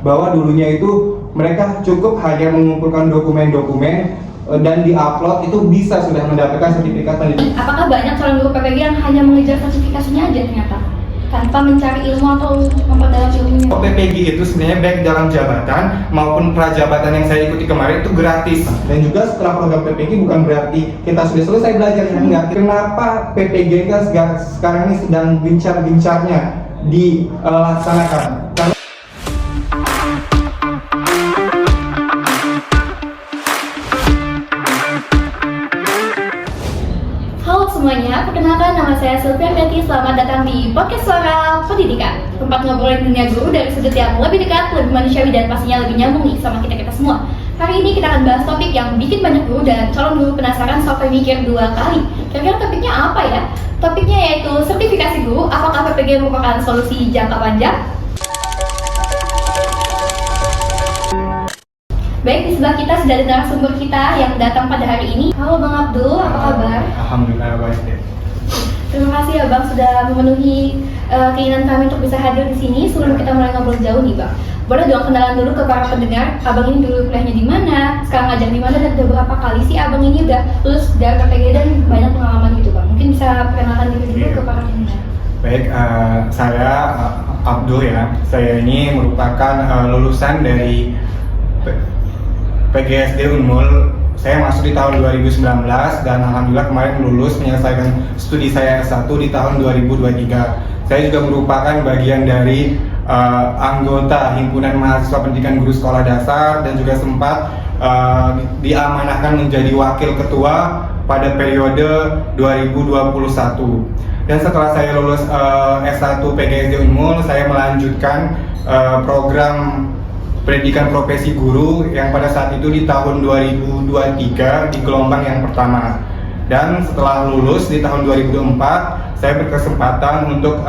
Bahwa dulunya itu mereka cukup hanya mengumpulkan dokumen-dokumen dan diupload itu bisa sudah mendapatkan sertifikat pendidikan. Apakah banyak calon guru PPG yang hanya mengejar sertifikasinya aja ternyata tanpa mencari ilmu atau memperdalam ilmunya? PPG itu sebenarnya baik dalam jabatan maupun prajabatan yang saya ikuti kemarin itu gratis. Dan juga setelah program PPG bukan berarti kita sudah selesai belajar, enggak. Kenapa PPG kan sekarang ini sedang gencar-gencarnya dilaksanakan? Halo semuanya, perkenalkan nama saya Sylvia Betty. Selamat datang di Podcast Suara Pendidikan, tempat ngobrolin dunia guru dari sudut yang lebih dekat, lebih manusiawi, dan pastinya lebih nyambung nih sama kita semua. Hari ini kita akan bahas topik yang bikin banyak guru dan calon guru penasaran sampai mikir 2 kali. Kira-kira topiknya apa ya? Topiknya yaitu sertifikasi guru. Apakah PPG merupakan solusi jangka panjang? Baik, di sebelah kita sudah ada narasumber kita yang datang pada hari ini. Halo Bang Abdul, apa kabar? Alhamdulillah baik deh. Terima kasih ya Bang sudah memenuhi keinginan kami untuk bisa hadir di sini. Sebelum kita mulai ngobrol jauh nih Bang, boleh dong kenalan dulu ke para pendengar. Abang ini dulu kuliahnya di mana, sekarang ngajar di mana, dan udah berapa kali sih Abang ini udah lulus dari PPG dan banyak pengalaman gitu Bang. Mungkin bisa perkenalkan diri dulu ke para pendengar. Baik, saya Abdul ya. Saya ini merupakan lulusan dari PGSD Unmul. Saya masuk di tahun 2019 dan alhamdulillah kemarin lulus menyelesaikan studi saya S1 di tahun 2023. Saya juga merupakan bagian dari anggota Himpunan Mahasiswa Pendidikan Guru Sekolah Dasar dan juga sempat diamanahkan menjadi wakil ketua pada periode 2021. Dan setelah saya lulus S1 PGSD Unmul, saya melanjutkan program pendidikan profesi guru yang pada saat itu di tahun 2023 di gelombang yang pertama. Dan setelah lulus di tahun 2024, saya berkesempatan untuk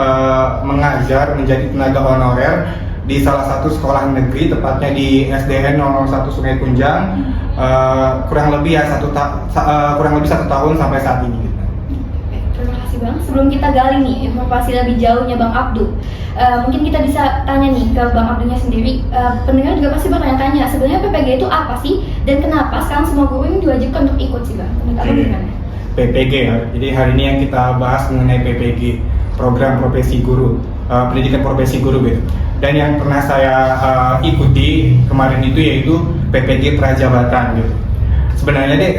mengajar menjadi tenaga honorer di salah satu sekolah negeri, tepatnya di SDN 001 Sungai Kunjang, kurang lebih 1 tahun sampai saat ini. Terima kasih Bang. Sebelum kita gali nih informasi lebih jauhnya Bang Abdul, mungkin kita bisa tanya nih ke Bang Abdulnya sendiri. Pendengar juga pasti bertanya-tanya, sebenarnya PPG itu apa sih dan kenapa sekarang semua guru ini diwajibkan untuk ikut sih Bang? Menurut Abang gimana? PPG ya. Jadi hari ini yang kita bahas mengenai PPG, program profesi guru, pendidikan profesi guru gitu. Dan yang pernah saya ikuti kemarin itu yaitu PPG Prajabatan gitu. Sebenarnya deh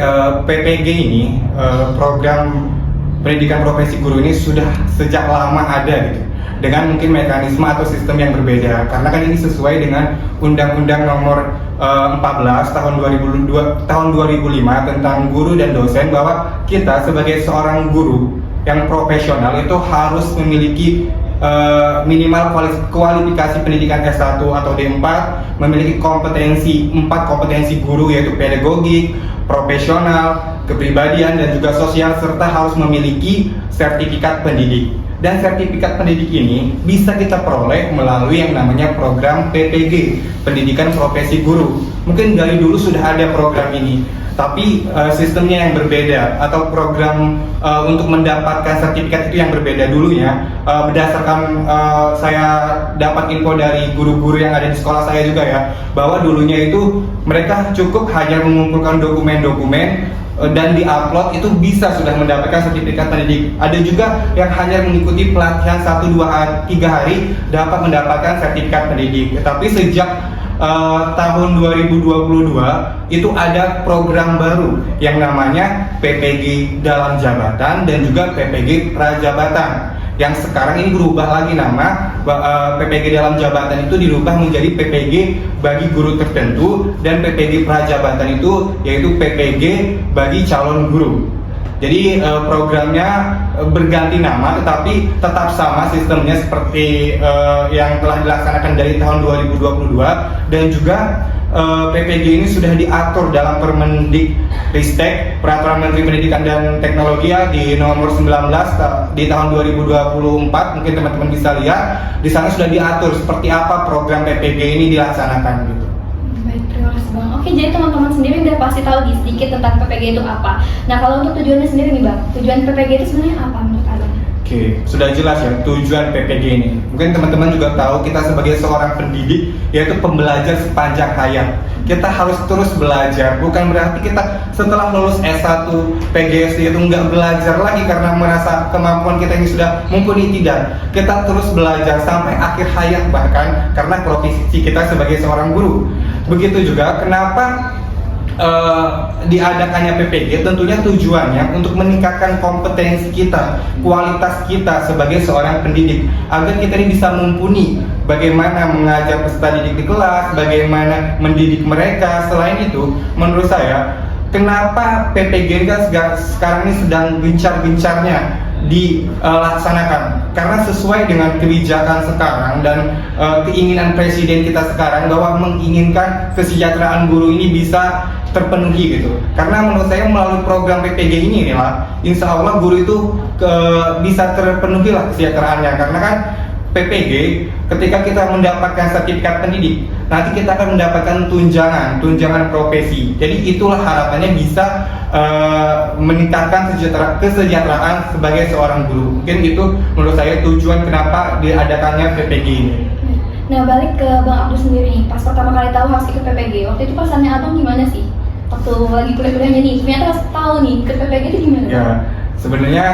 PPG ini program pendidikan profesi guru ini sudah sejak lama ada gitu, dengan mungkin mekanisme atau sistem yang berbeda, karena kan ini sesuai dengan Undang-Undang Nomor 14 tahun 2005 tentang guru dan dosen, bahwa kita sebagai seorang guru yang profesional itu harus memiliki minimal kualifikasi pendidikan S1 atau D4, memiliki kompetensi 4 kompetensi guru, yaitu pedagogik, profesional, kepribadian, dan juga sosial, serta harus memiliki sertifikat pendidik. Dan sertifikat pendidik ini bisa kita peroleh melalui yang namanya program PPG, Pendidikan Profesi Guru. Mungkin dari dulu sudah ada program ini, tapi sistemnya yang berbeda, atau program untuk mendapatkan sertifikat itu yang berbeda dulunya. Berdasarkan saya dapat info dari guru-guru yang ada di sekolah saya juga ya, bahwa dulunya itu mereka cukup hanya mengumpulkan dokumen-dokumen dan diupload itu bisa sudah mendapatkan sertifikat pendidik. Ada juga yang hanya mengikuti pelatihan 1-2-3 hari dapat mendapatkan sertifikat pendidik. Tapi sejak tahun 2022 itu ada program baru yang namanya PPG dalam jabatan dan juga PPG prajabatan, yang sekarang ini berubah lagi nama. PPG dalam jabatan itu dirubah menjadi PPG bagi guru tertentu, dan PPG prajabatan itu yaitu PPG bagi calon guru. Jadi programnya berganti nama, tetapi tetap sama sistemnya seperti yang telah dilaksanakan dari tahun 2022. Dan juga PPG ini sudah diatur dalam Permendikristek, Peraturan Menteri Pendidikan dan Teknologi ya, di nomor 19 di tahun 2024. Mungkin teman-teman bisa lihat di sana sudah diatur seperti apa program PPG ini dilaksanakan gitu. Baik, terima kasih Bang. Oke, jadi teman-teman sendiri udah pasti tahu sedikit tentang PPG itu apa. Nah, kalau untuk tujuannya sendiri nih Bang, tujuan PPG itu sebenarnya apa menurut Abang? Oke, sudah jelas ya tujuan PPG ini. Mungkin teman-teman juga tahu kita sebagai seorang pendidik yaitu pembelajar sepanjang hayat. Kita harus terus belajar, bukan berarti kita setelah lulus S1 PGSD itu nggak belajar lagi karena merasa kemampuan kita ini sudah mumpuni, tidak. Kita terus belajar sampai akhir hayat bahkan karena profesi kita sebagai seorang guru. Begitu juga kenapa diadakannya PPG, tentunya tujuannya untuk meningkatkan kompetensi kita, kualitas kita sebagai seorang pendidik, agar kita ini bisa mumpuni bagaimana mengajar peserta didik di kelas, bagaimana mendidik mereka. Selain itu, menurut saya, kenapa PPG kan sekarang ini sedang gencar-gencarnya dilaksanakan, karena sesuai dengan kebijakan sekarang dan keinginan presiden kita sekarang bahwa menginginkan kesejahteraan guru ini bisa terpenuhi gitu. Karena menurut saya melalui program PPG ini insya Allah guru itu bisa terpenuhi lah kesejahteraannya, karena kan PPG ketika kita mendapatkan sertifikat pendidik, nanti kita akan mendapatkan tunjangan profesi. Jadi itulah harapannya bisa meningkatkan kesejahteraan sebagai seorang guru. Mungkin itu menurut saya tujuan kenapa diadakannya PPG ini. Nah, balik ke Bang Abdul sendiri nih, pas pertama kali tahu harus ikut PPG, waktu itu perasaannya Abang gimana sih? Waktu lagi kuliah-kuliahnya nih, ternyata harus tahu nih ikut PPG itu gimana? Ya, sebenarnya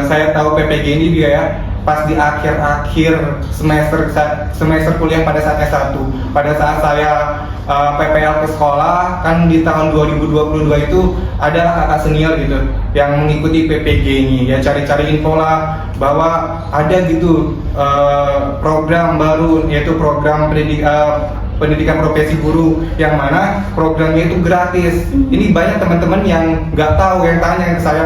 saya tahu PPG ini dia ya pas di akhir semester kuliah pada saat S1. Pada saat saya PPL ke sekolah, kan di tahun 2022 itu ada kakak senior gitu yang mengikuti PPG ini. Dia cari-cari info lah bahwa ada gitu program baru, yaitu program pendidikan profesi guru, yang mana programnya itu gratis. Ini banyak teman-teman yang nggak tahu, yang tanya ke saya,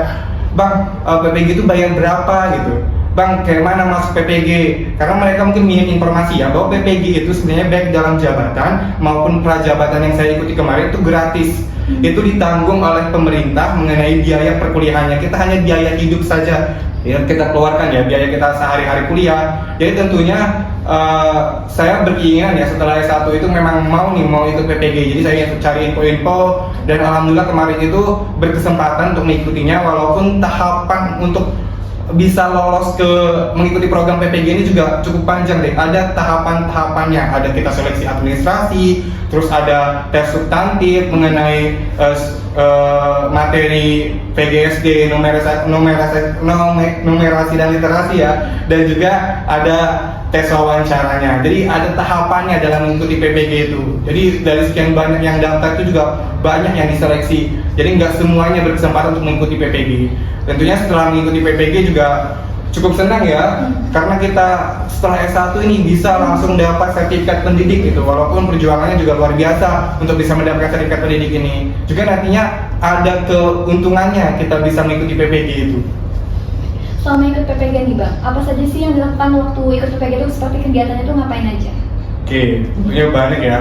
"Bang, PPG itu bayar berapa?" gitu. "Bang, kayak mana masuk PPG?" Karena mereka mungkin minim informasi ya bahwa PPG itu sebenarnya baik dalam jabatan maupun prajabatan yang saya ikuti kemarin itu gratis. Itu ditanggung oleh pemerintah mengenai biaya perkuliahannya. Kita hanya biaya hidup saja yang kita keluarkan ya, biaya kita sehari-hari kuliah. Jadi tentunya saya berkeinginan ya setelah S1 itu memang mau ikut PPG. Jadi saya cari info-info dan alhamdulillah kemarin itu berkesempatan untuk mengikutinya, walaupun tahapan untuk bisa lolos ke mengikuti program PPG ini juga cukup panjang deh. Ada tahapan-tahapannya, ada kita seleksi administrasi, terus ada tes substantif mengenai materi PGSD, numerasi dan literasi ya, dan juga ada tes wawancaranya. Jadi ada tahapannya dalam mengikuti PPG itu. Jadi dari sekian banyak yang daftar itu juga banyak yang diseleksi. Jadi nggak semuanya berkesempatan untuk mengikuti PPG. Tentunya setelah mengikuti PPG juga cukup senang ya, karena kita setelah S1 ini bisa langsung dapat sertifikat pendidik gitu, walaupun perjuangannya juga luar biasa untuk bisa mendapatkan sertifikat pendidik ini. Juga nantinya ada keuntungannya kita bisa mengikuti PPG itu. Selama ikut PPG nih Bang, apa saja sih yang dilakukan waktu ikut PPG itu, seperti kegiatannya itu ngapain aja? Oke, tentunya banyak ya.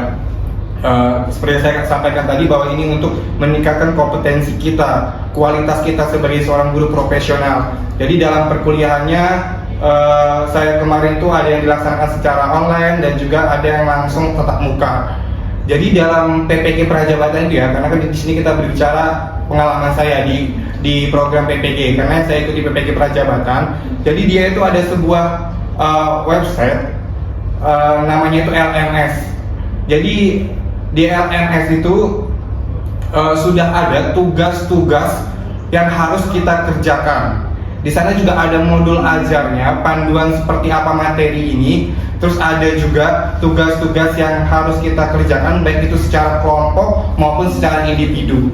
Seperti saya sampaikan tadi bahwa ini untuk meningkatkan kompetensi kita, kualitas kita sebagai seorang guru profesional. Jadi dalam perkuliahannya saya kemarin tuh ada yang dilaksanakan secara online dan juga ada yang langsung tatap muka. Jadi dalam PPG Prajabatan itu ya, karena kan di sini kita berbicara pengalaman saya di program PPG, karena saya ikuti PPG Prajabatan. Jadi dia itu ada sebuah website namanya itu LMS. Jadi di LMS itu sudah ada tugas-tugas yang harus kita kerjakan. Di sana juga ada modul ajarnya, panduan seperti apa materi ini. Terus ada juga tugas-tugas yang harus kita kerjakan, baik itu secara kelompok maupun secara individu.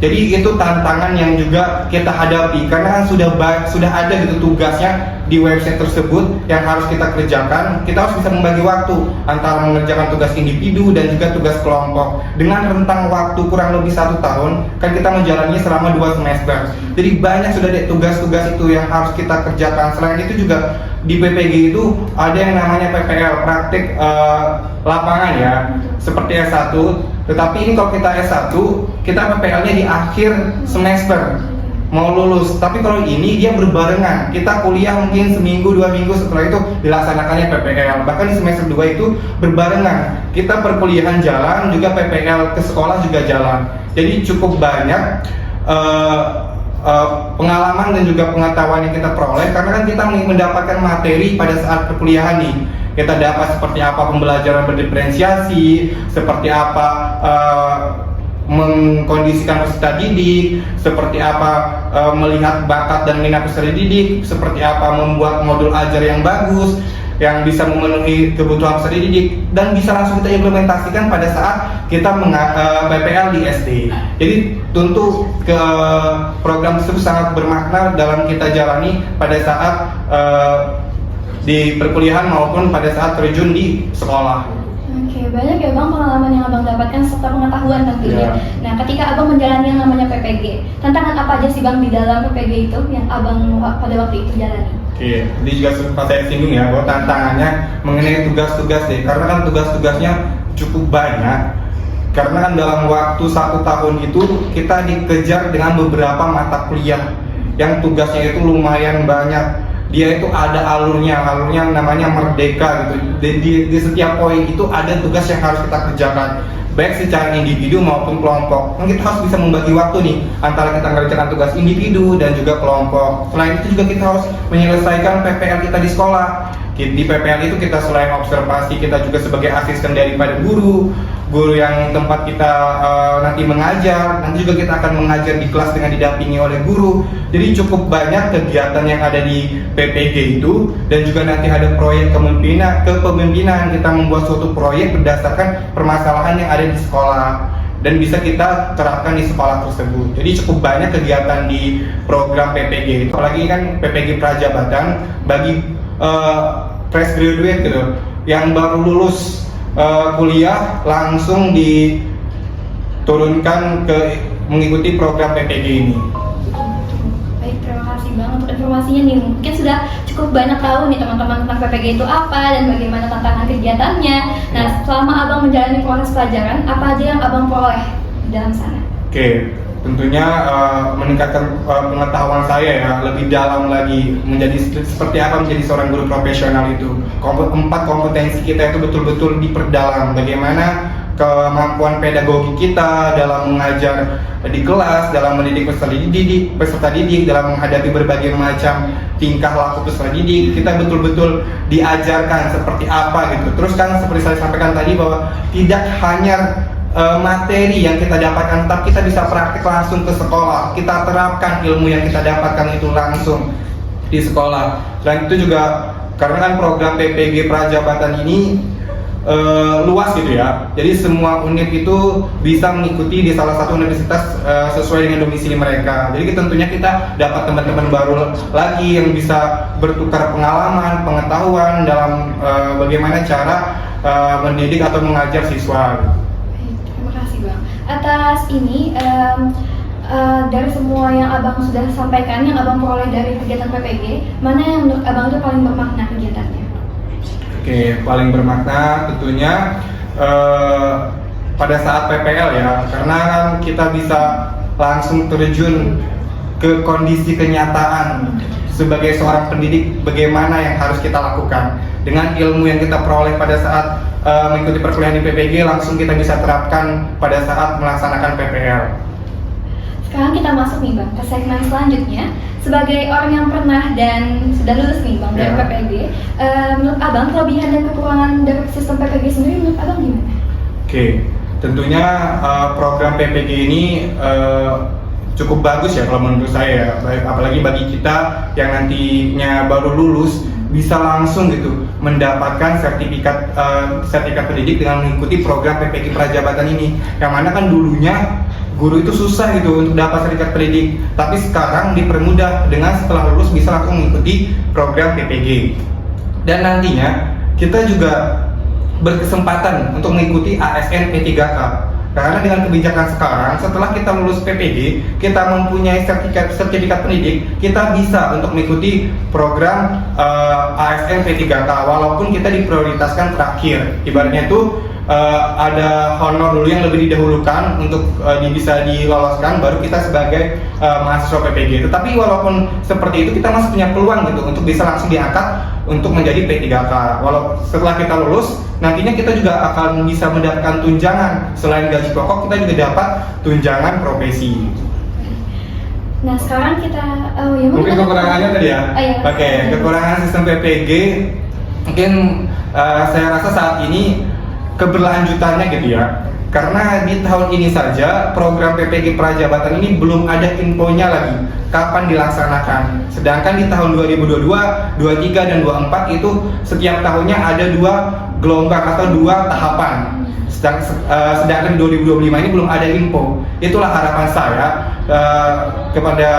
Jadi itu tantangan yang juga kita hadapi, karena kan sudah ada gitu tugasnya di website tersebut yang harus kita kerjakan. Kita harus bisa membagi waktu antara mengerjakan tugas individu dan juga tugas kelompok. Dengan rentang waktu kurang lebih 1 tahun, kan kita menjalaninya selama 2 semester. Jadi banyak sudah deh tugas-tugas itu yang harus kita kerjakan. Selain itu juga di PPG itu ada yang namanya PPL, praktik lapangan ya, seperti S1. Tetapi ini kalau kita S1, kita PPL-nya di akhir semester mau lulus. Tapi kalau ini dia berbarengan, kita kuliah mungkin seminggu 2 minggu setelah itu dilaksanakannya PPL. Bahkan di semester 2 itu berbarengan, kita perkuliahan jalan, juga PPL ke sekolah juga jalan. Jadi cukup banyak pengalaman dan juga pengetahuan yang kita peroleh, karena kan kita mendapatkan materi pada saat perkuliahan nih. Kita dapat seperti apa pembelajaran berdiferensiasi, seperti apa mengkondisikan peserta didik, seperti apa melihat bakat dan minat peserta didik, seperti apa membuat modul ajar yang bagus, yang bisa memenuhi kebutuhan peserta didik, dan bisa langsung kita implementasikan pada saat kita PPL di SD. Jadi tentu program tersebut sangat bermakna dalam kita jalani pada saat di perkuliahan maupun pada saat terjun di sekolah. Oke, banyak ya Bang pengalaman yang Abang dapatkan serta pengetahuan tentunya. Nah, ketika Abang menjalani yang namanya PPG, tantangan apa aja sih Bang di dalam PPG itu yang Abang pada waktu itu jalani? Oke, ini juga sempat saya singgung ya bahwa tantangannya mengenai tugas-tugas deh, karena kan tugas-tugasnya cukup banyak. Karena kan dalam waktu 1 tahun itu kita dikejar dengan beberapa mata kuliah yang tugasnya itu lumayan banyak. Dia itu ada alurnya namanya Merdeka gitu. Di setiap poin itu ada tugas yang harus kita kerjakan, baik secara individu maupun kelompok. Nah, kita harus bisa membagi waktu nih antara kita mengerjakan tugas individu dan juga kelompok. Selain itu juga kita harus menyelesaikan PPL kita di sekolah. Di PPL itu kita selain observasi, kita juga sebagai asisten daripada guru yang tempat kita nanti mengajar. Nanti juga kita akan mengajar di kelas dengan didampingi oleh guru. Jadi cukup banyak kegiatan yang ada di PPG itu, dan juga nanti ada proyek kepemimpinan. Kita membuat suatu proyek berdasarkan permasalahan yang ada di sekolah dan bisa kita terapkan di sekolah tersebut. Jadi cukup banyak kegiatan di program PPG itu. Apalagi kan PPG Prajabatan bagi fresh graduate gitu, yang baru lulus kuliah langsung diturunkan ke mengikuti program PPG ini. Baik, terima kasih Bang untuk informasinya nih. Mungkin sudah cukup banyak tahu nih teman-teman tentang PPG itu apa dan bagaimana tantangan kegiatannya. Nah, selama Abang menjalani proses pelajaran, apa aja yang Abang peroleh di dalam sana? Oke, tentunya meningkatkan pengetahuan saya ya, lebih dalam lagi menjadi seperti apa menjadi seorang guru profesional itu. 4 kompetensi kita itu betul-betul diperdalam. Bagaimana kemampuan pedagogi kita dalam mengajar di kelas, dalam mendidik peserta didik, dalam menghadapi berbagai macam tingkah laku peserta didik, kita betul-betul diajarkan seperti apa gitu. Terus kan seperti saya sampaikan tadi bahwa tidak hanya materi yang kita dapatkan, tapi kita bisa praktik langsung ke sekolah. Kita terapkan ilmu yang kita dapatkan itu langsung di sekolah. Selain itu juga karena kan program PPG Prajabatan ini luas gitu ya. Jadi semua unit itu bisa mengikuti di salah satu universitas sesuai dengan domisili mereka. Jadi tentunya kita dapat teman-teman baru lagi yang bisa bertukar pengalaman, pengetahuan dalam bagaimana cara mendidik atau mengajar siswa. Atas ini dari semua yang Abang sudah sampaikan, yang Abang peroleh dari kegiatan PPG, mana yang menurut Abang itu paling bermakna kegiatannya? Oke, paling bermakna tentunya pada saat PPL ya, karena kan kita bisa langsung terjun ke kondisi kenyataan sebagai seorang pendidik, bagaimana yang harus kita lakukan dengan ilmu yang kita peroleh pada saat mengikuti perkuliahan di PPG, langsung kita bisa terapkan pada saat melaksanakan PPL. Sekarang kita masuk nih Bang ke segmen selanjutnya. Sebagai orang yang pernah dan sudah lulus nih Bang dari PPG, menurut Abang kelebihan dan kekurangan dari sistem PPG sendiri menurut Abang gimana? Oke, tentunya program PPG ini cukup bagus ya kalau menurut saya, apalagi bagi kita yang nantinya baru lulus bisa langsung gitu mendapatkan sertifikat pendidik dengan mengikuti program PPG Prajabatan ini. Yang mana kan dulunya guru itu susah gitu untuk dapat sertifikat pendidik, tapi sekarang dipermudah dengan setelah lulus bisa langsung mengikuti program PPG. Dan nantinya kita juga berkesempatan untuk mengikuti ASN P3K. Karena dengan kebijakan sekarang, setelah kita lulus PPG, kita mempunyai sertifikat pendidik, kita bisa untuk mengikuti program ASN P3K, walaupun kita diprioritaskan terakhir. Ibaratnya itu ada honor dulu yang lebih didahulukan untuk bisa diloloskan, baru kita sebagai mahasiswa PPG. Tetapi walaupun seperti itu, kita masih punya peluang gitu untuk bisa langsung diangkat untuk menjadi P3K. Walau setelah kita lulus, nantinya kita juga akan bisa mendapatkan tunjangan. Selain gaji pokok, kita juga dapat tunjangan profesi. Nah sekarang kita, Mungkin kekurangannya tadi ya. Oh, iya. Oke, kekurangan sistem PPG mungkin saya rasa saat ini keberlanjutannya gitu ya. Karena di tahun ini saja program PPG Prajabatan ini belum ada infonya lagi kapan dilaksanakan. Sedangkan di tahun 2022, 23 dan 24 itu setiap tahunnya ada 2 gelombang atau 2 tahapan. Sedangkan 2025 ini belum ada info. Itulah harapan saya kepada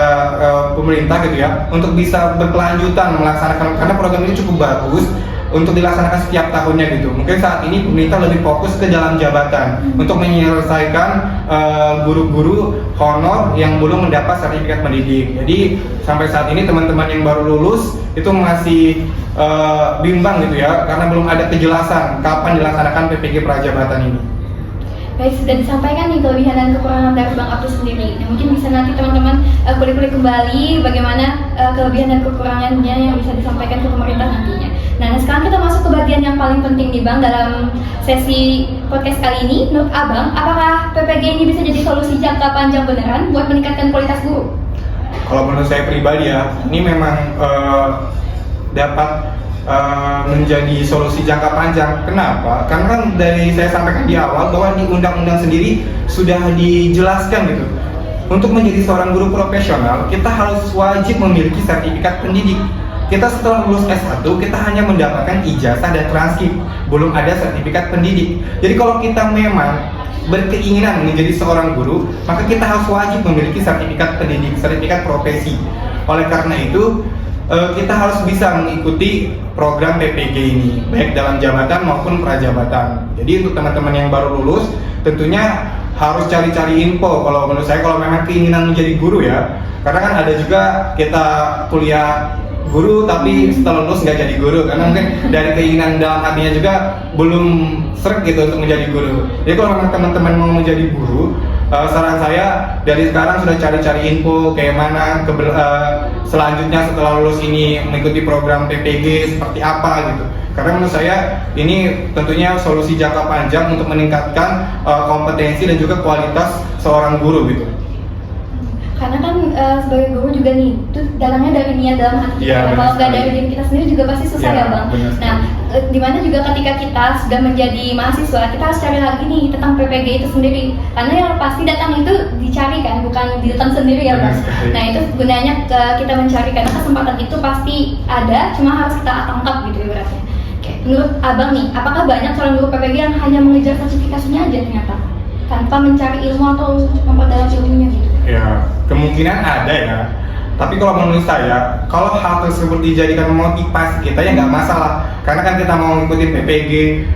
pemerintah gitu ya, untuk bisa berkelanjutan melaksanakan, karena program ini cukup bagus untuk dilaksanakan setiap tahunnya gitu. Mungkin saat ini pemerintah lebih fokus ke dalam jabatan untuk menyelesaikan guru-guru honor yang belum mendapat sertifikat pendidik. Jadi sampai saat ini teman-teman yang baru lulus itu masih bimbang gitu ya, karena belum ada kejelasan kapan dilaksanakan PPG Prajabatan ini. Baik, sudah disampaikan nih kelebihan dan kekurangan dari Bang Abdul sendiri. Nah, mungkin bisa nanti teman-teman kulik-kulik kembali bagaimana kelebihan dan kekurangannya yang bisa disampaikan ke pemerintah nantinya. Nah, sekarang kita masuk ke bagian yang paling penting nih Bang dalam sesi podcast kali ini. Menurut Abang, apakah PPG ini bisa jadi solusi jangka panjang beneran buat meningkatkan kualitas guru? Kalau menurut saya pribadi ya, ini memang dapat menjadi solusi jangka panjang. Kenapa? Karena kan dari saya sampaikan di awal bahwa di undang-undang sendiri sudah dijelaskan gitu. Untuk menjadi seorang guru profesional, kita harus wajib memiliki sertifikat pendidik. Kita setelah lulus S1, kita hanya mendapatkan ijazah dan transkrip, belum ada sertifikat pendidik. Jadi kalau kita memang berkeinginan menjadi seorang guru, maka kita harus wajib memiliki sertifikat pendidik, sertifikat profesi. Oleh karena itu, kita harus bisa mengikuti program PPG ini, baik dalam jabatan maupun prajabatan. Jadi untuk teman-teman yang baru lulus, tentunya harus cari-cari info. Kalau menurut saya, kalau memang keinginan menjadi guru ya, karena kan ada juga kita kuliah guru tapi setelah lulus nggak jadi guru, karena mungkin dari keinginan dalam hatinya juga belum sreg gitu untuk menjadi guru. Jadi kalau memang teman-teman mau menjadi guru, saran saya dari sekarang sudah cari-cari info kayak mana selanjutnya setelah lulus ini mengikuti program PPG seperti apa gitu. Karena menurut saya ini tentunya solusi jangka panjang untuk meningkatkan kompetensi dan juga kualitas seorang guru gitu. Karena kan sebagai guru juga nih, itu datangnya dari niat dalam hati kita. Ya, kalau nggak dari diri kita sendiri juga pasti susah ya Bang. Nah, dimana juga ketika kita sudah menjadi mahasiswa, kita harus cari lagi nih tentang PPG itu sendiri. Karena yang pasti datang itu dicari kan, bukan datang sendiri ya Bang. Nah, itu gunanya kita mencari, karena kesempatan itu pasti ada, cuma harus kita tangkap gitu ibaratnya. Oke, menurut Abang nih, apakah banyak seorang guru PPG yang hanya mengejar sertifikasinya aja ternyata, tanpa mencari ilmu atau memperdalam ilmunya gitu? Ya, kemungkinan ada ya. Tapi kalau menurut saya, kalau hal tersebut dijadikan motivasi kita ya nggak masalah. Karena kan kita mau ngikutin PPG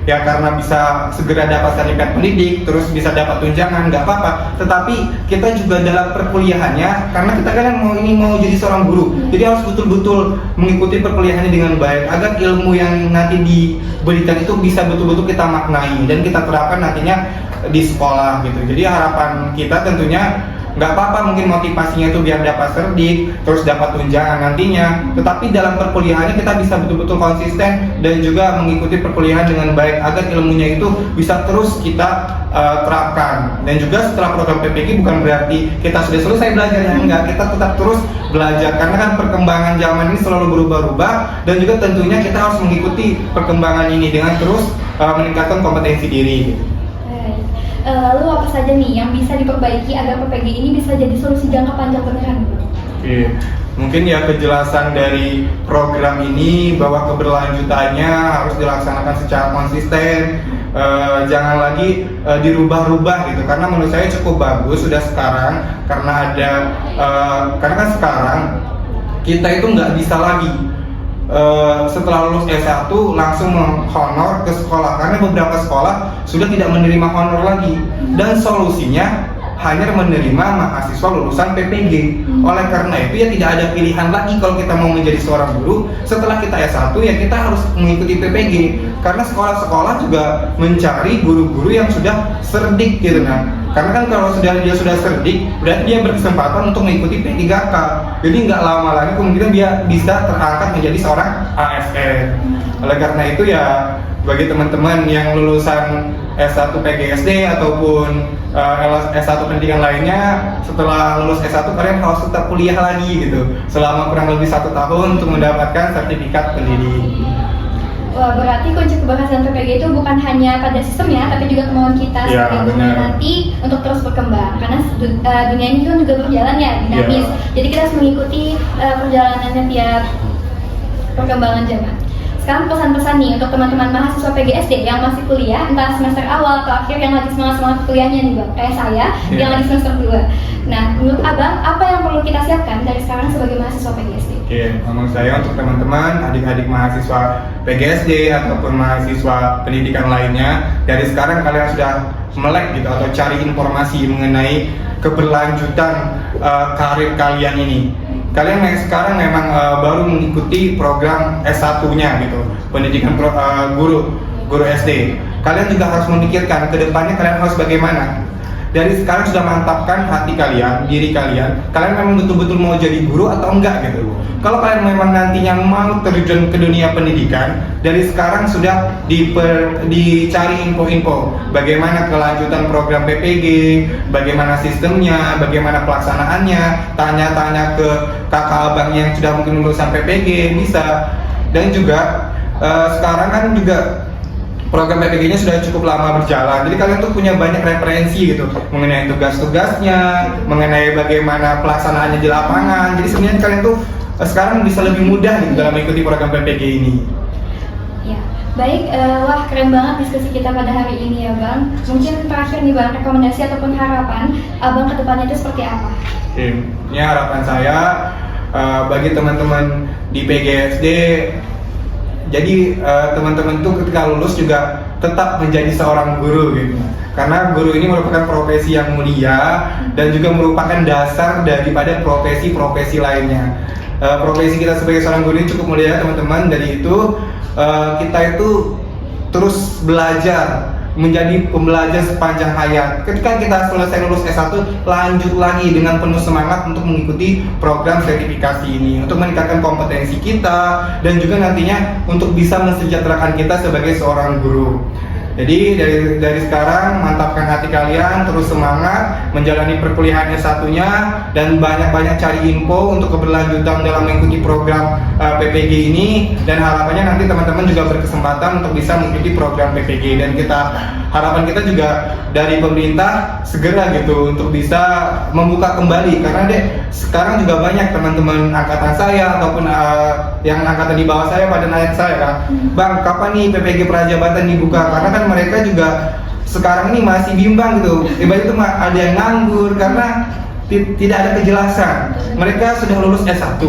ya karena bisa segera dapat sertifikat pendidik, terus bisa dapat tunjangan, nggak apa-apa. Tetapi kita juga dalam perkuliahannya, karena kita kan mau jadi seorang guru, jadi harus betul-betul mengikuti perkuliahannya dengan baik agar ilmu yang nanti diberikan itu bisa betul-betul kita maknai dan kita terapkan nantinya di sekolah gitu. Jadi harapan kita tentunya nggak apa-apa mungkin motivasinya itu biar dapat serdik, terus dapat tunjangan nantinya, tetapi dalam perkuliahannya kita bisa betul-betul konsisten dan juga mengikuti perkuliahan dengan baik agar ilmunya itu bisa terus kita terapkan. Dan juga setelah program PPG bukan berarti kita sudah selesai belajarnya, enggak, kita tetap terus belajar karena kan perkembangan zaman ini selalu berubah-ubah dan juga tentunya kita harus mengikuti perkembangan ini dengan terus meningkatkan kompetensi diri. Lalu apa saja nih yang bisa diperbaiki agar PPG ini bisa jadi solusi jangka panjang beneran? Oke, mungkin ya kejelasan dari program ini bahwa keberlanjutannya harus dilaksanakan secara konsisten, jangan lagi dirubah-rubah gitu. Karena menurut saya cukup bagus sudah sekarang karena karena kan sekarang kita itu nggak bisa lagi setelah lulus S1 langsung honor ke sekolah, karena beberapa sekolah sudah tidak menerima honor lagi dan solusinya hanya menerima mahasiswa lulusan PPG. Oleh karena itu ya tidak ada pilihan lagi kalau kita mau menjadi seorang guru setelah kita S1 ya kita harus mengikuti PPG, karena sekolah-sekolah juga mencari guru-guru yang sudah serdik gitu kan. Karena kan kalau dia sudah serdik, berarti dia berkesempatan untuk mengikuti P3K. Jadi nggak lama lagi kemudian dia bisa terangkat menjadi seorang ASN. Oleh karena itu ya bagi teman-teman yang lulusan S1 PGSD ataupun S1 pendidikan lainnya, setelah lulus S1 kalian harus tetap kuliah lagi gitu selama kurang lebih 1 tahun untuk mendapatkan sertifikat pendidik. Wah, berarti kunci keberhasilan PPG itu bukan hanya pada sistemnya, tapi juga kemauan kita Ya, sebagai guru nanti untuk terus berkembang. Karena dunia ini kan juga berjalan ya, dinamis. Ya. Jadi kita harus mengikuti perjalanannya tiap perkembangan zaman. Sekarang pesan-pesan nih untuk teman-teman mahasiswa PGSD yang masih kuliah, entah semester awal atau akhir yang lagi semangat-semangat kuliahnya nih Bang, kayak saya yang lagi semester 2. Nah, menurut Abang, apa yang perlu kita siapkan dari sekarang sebagai mahasiswa PGSD? Oke, ngomong saya untuk teman-teman, adik-adik mahasiswa PGSD ataupun mahasiswa pendidikan lainnya, dari sekarang kalian sudah melek gitu atau cari informasi mengenai keberlanjutan karir kalian ini. Kalian yang sekarang memang baru mengikuti program S1-nya gitu, pendidikan guru SD. Kalian juga harus memikirkan ke depannya kalian harus bagaimana. Dari sekarang sudah mantapkan hati kalian, diri kalian memang betul-betul mau jadi guru atau enggak gitu. Kalau kalian memang nantinya mau terjun ke dunia pendidikan, dari sekarang sudah dicari info-info bagaimana kelanjutan program PPG, bagaimana sistemnya, bagaimana pelaksanaannya, tanya-tanya ke kakak abang yang sudah mungkin lulusan PPG bisa. Dan juga sekarang kan juga program PPG-nya sudah cukup lama berjalan, jadi kalian tuh punya banyak referensi gitu mengenai tugas-tugasnya, mengenai bagaimana pelaksanaannya di lapangan. Jadi sebenarnya kalian tuh sekarang bisa lebih mudah gitu dalam mengikuti program PPG ini. Ya, baik, wah keren banget diskusi kita pada hari ini ya Bang. Mungkin terakhir nih Bang, rekomendasi ataupun harapan Abang ke depannya itu seperti apa? Oke, ini harapan saya bagi teman-teman di PGSD. Jadi teman-teman tuh ketika lulus juga tetap menjadi seorang guru gitu. Karena guru ini merupakan profesi yang mulia dan juga merupakan dasar daripada profesi-profesi lainnya. Profesi kita sebagai seorang guru ini cukup mulia teman-teman. Dari itu kita itu terus belajar, menjadi pembelajar sepanjang hayat. Ketika kita selesai lulus S1, lanjut lagi dengan penuh semangat untuk mengikuti program sertifikasi ini, untuk meningkatkan kompetensi kita dan juga nantinya untuk bisa mensejahterakan kita sebagai seorang guru. Jadi dari sekarang mantapkan hati kalian, terus semangat menjalani perkuliahan S1-nya dan banyak-banyak cari info untuk keberlanjutan dalam mengikuti program PPG ini, dan harapannya nanti teman-teman juga berkesempatan untuk bisa mengikuti program PPG. Dan harapan kita juga dari pemerintah segera gitu untuk bisa membuka kembali, karena sekarang juga banyak teman-teman angkatan saya ataupun yang angkatan di bawah saya pada nanya saya kan, Bang, kapan nih PPG Prajabatan dibuka? Karena kan mereka juga sekarang ini masih bimbang gitu. Ibarat itu ada yang nganggur karena tidak ada kejelasan. Mereka sudah lulus S1,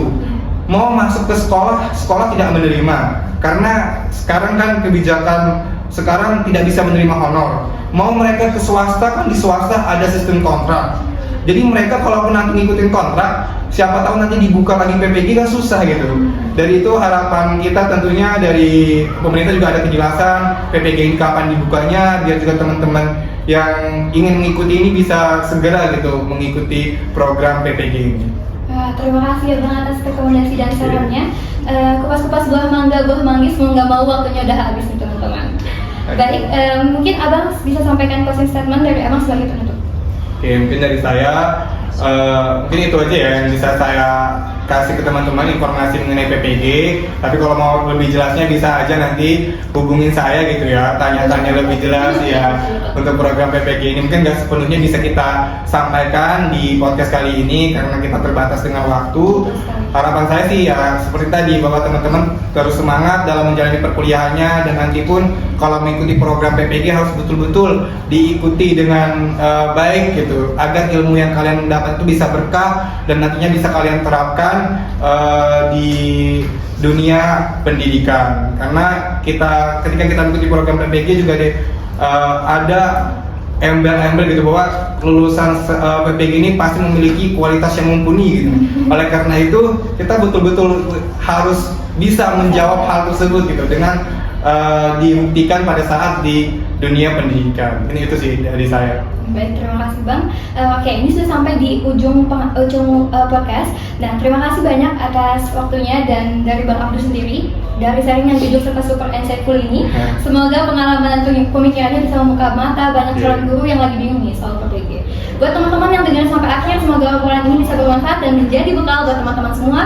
mau masuk ke sekolah tidak menerima. Karena sekarang kan kebijakan sekarang tidak bisa menerima honor. Mau mereka ke swasta, kan di swasta ada sistem kontrak. Jadi mereka kalau nanti ngikutin kontrak, siapa tahu nanti dibuka lagi PPG kan susah gitu. Dari itu harapan kita tentunya dari pemerintah juga ada kejelasan PPG ini kapan dibukanya, biar juga teman-teman yang ingin mengikuti ini bisa segera gitu mengikuti program PPG ini. Terima kasih ya Bang atas rekomendasi dan sarannya. Kupas-kupas buah mangga, buah manggis, mau nggak mau waktunya udah habis nih teman-teman. Baik, mungkin Abang bisa sampaikan closing statement dari Abang sebagai penutup. Oke, mungkin dari saya mungkin itu aja ya yang bisa saya kasih ke teman-teman informasi mengenai PPG. Tapi kalau mau lebih jelasnya bisa aja nanti hubungin saya gitu ya, tanya-tanya lebih jelas ya untuk program PPG ini. Mungkin nggak sepenuhnya bisa kita sampaikan di podcast kali ini karena kita terbatas dengan waktu. Harapan saya sih ya seperti tadi, bahwa teman-teman terus semangat dalam menjalani perkuliahannya, dan nanti pun kalau mengikuti program PPG harus betul-betul diikuti dengan baik gitu, agar ilmu yang kalian dapat itu bisa berkah dan nantinya bisa kalian terapkan di dunia pendidikan. Karena ketika kita mengikuti program PPG juga ada embel-embel gitu bahwa lulusan PPG ini pasti memiliki kualitas yang mumpuni gitu. Oleh karena itu kita betul-betul harus bisa menjawab hal tersebut gitu dengan dibuktikan pada saat di dunia pendidikan. Ini itu sih dari saya. Baik, terima kasih Bang. Oke, ini sudah sampai di ujung podcast. Nah, terima kasih banyak atas waktunya dan dari Bang Abdul sendiri dari sharing yang jujur serta super insightful ini. Semoga pengalaman dan pemikirannya bisa membuka mata banyak calon guru yang lagi bingung nih soal PPG. Buat teman-teman yang dengar sampai akhir, semoga obrolan ini bisa bermanfaat dan menjadi bekal buat teman-teman semua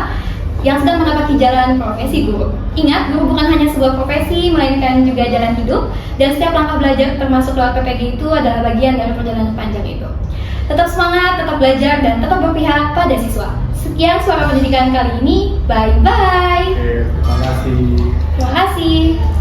yang sedang menapaki jalan profesi guru. Ingat, guru bukan hanya sebuah profesi, melainkan juga jalan hidup. Dan setiap langkah belajar termasuk lewat PPG itu adalah bagian dari perjalanan panjang itu. Tetap semangat, tetap belajar, dan tetap berpihak pada siswa. Sekian Suara Pendidikan kali ini. Bye-bye. Oke, terima kasih. Terima kasih.